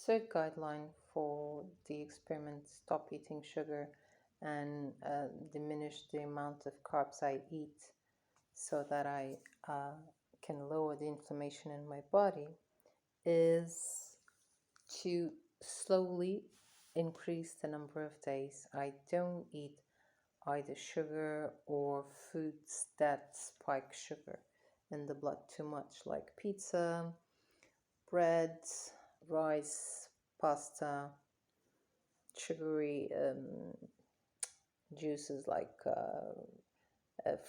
third guideline for the experiment, stop eating sugar and diminish the amount of carbs I eat so that I can lower the inflammation in my body, is to slowly increase the number of days I don't eat either sugar or foods that spike sugar in the blood too much, like pizza, bread, rice, pasta, sugary juices like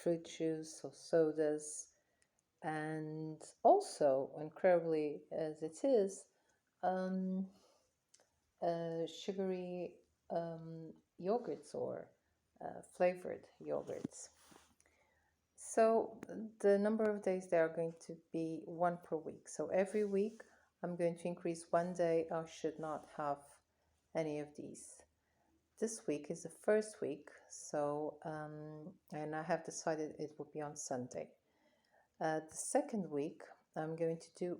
fruit juice or sodas, and also, incredibly as it is, um, sugary yogurts or flavored yogurts. So the number of days there are going to be one per week. So every week I'm going to increase one day. I should not have any of these. This week is the first week, so and I have decided it will be on Sunday. The second week I'm going to do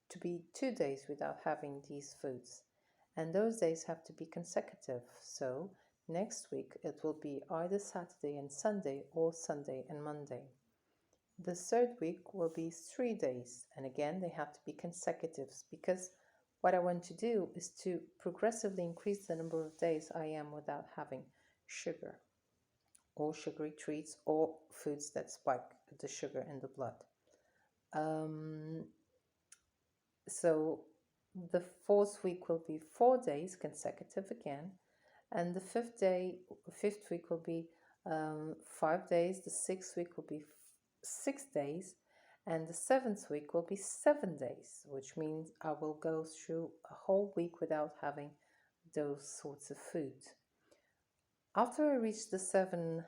to be 2 days without having these foods, and those days have to be consecutive. So next week it will be either Saturday and Sunday or Sunday and Monday. The third week will be 3 days, and again they have to be consecutives, because what I want to do is to progressively increase the number of days I am without having sugar or sugary treats or foods that spike the sugar in the blood. So the fourth week will be 4 days consecutive again, and the fifth week will be 5 days. The sixth week will be 6 days, and the seventh week will be 7 days, which means I will go through a whole week without having those sorts of foods. After I reach the seventh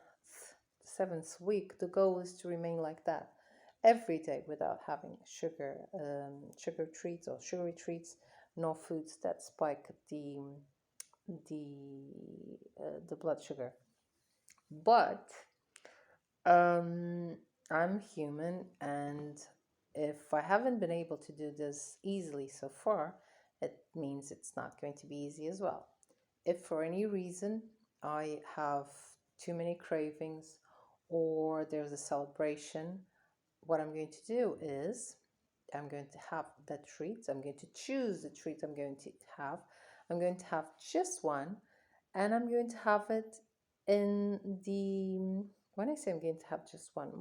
week, the goal is to remain like that every day without having sugar treats or sugary treats, nor foods that spike the blood sugar. But I'm human, and if I haven't been able to do this easily so far, it means it's not going to be easy as well. If for any reason I have too many cravings or there's a celebration, what I'm going to do is I'm going to have the treat. I'm going to choose the treat I'm going to have. I'm going to have just one, and I'm going to have it in the, when I say I'm going to have just one,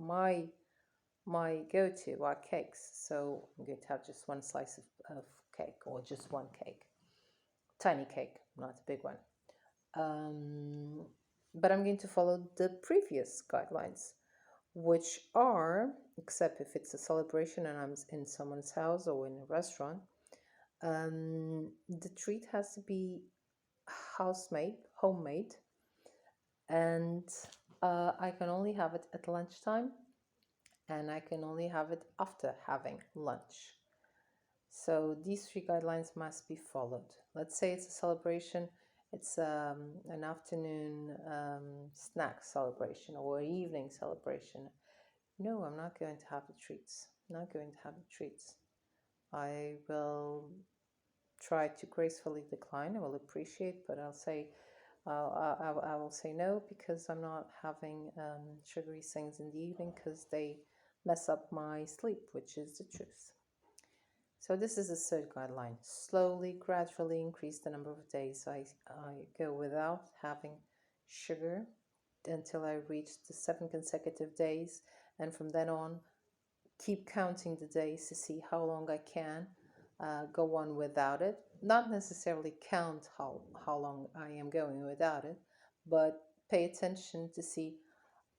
my go-to are cakes. So I'm going to have just one slice of cake, or just one cake, tiny cake, not a big one. But I'm going to follow the previous guidelines, which are, except if it's a celebration and I'm in someone's house or in a restaurant, the treat has to be homemade, and I can only have it at lunchtime, and I can only have it after having lunch. So these three guidelines must be followed. Let's say it's a celebration, it's an afternoon snack celebration or an evening celebration. No, I'm not going to have the treats. I'm not going to have the treats. I will try to gracefully decline. I will appreciate, but I will say no, because I'm not having sugary things in the evening, because they mess up my sleep, which is the truth. So this is the third guideline. Slowly, gradually increase the number of days I go without having sugar until I reach the 7 consecutive days. And from then on, keep counting the days to see how long I can go on without it. Not necessarily count how long I am going without it, but pay attention to see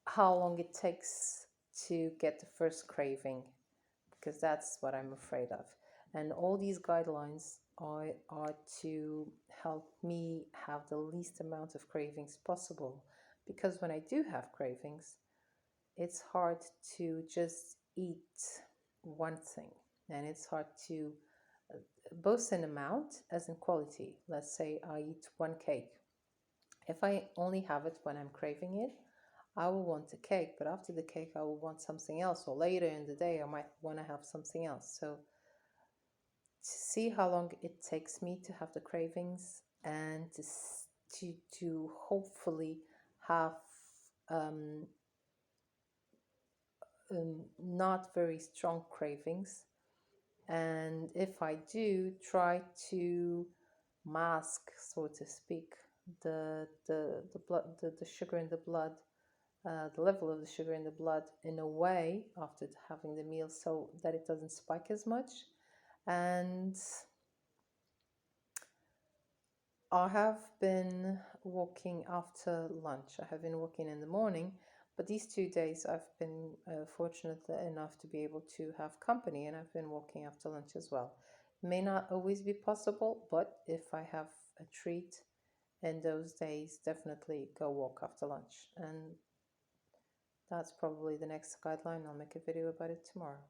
how long it takes to get the first craving, because that's what I'm afraid of. And all these guidelines are to help me have the least amount of cravings possible, because when I do have cravings, it's hard to just eat one thing, and it's hard to both in amount as in quality. Let's say I eat one cake. If I only have it when I'm craving it, I will want a cake, but after the cake I will want something else, or later in the day I might want to have something else. So see how long it takes me to have the cravings, and to hopefully have um, not very strong cravings. And if I do, try to mask, so to speak, the blood, the sugar in the blood, the level of the sugar in the blood in a way after having the meal, so that it doesn't spike as much. And I have been walking after lunch. I have been walking in the morning, but these 2 days I've been fortunate enough to be able to have company, and I've been walking after lunch as well. May not always be possible, but if I have a treat in those days, definitely go walk after lunch. And that's probably the next guideline. I'll make a video about it tomorrow.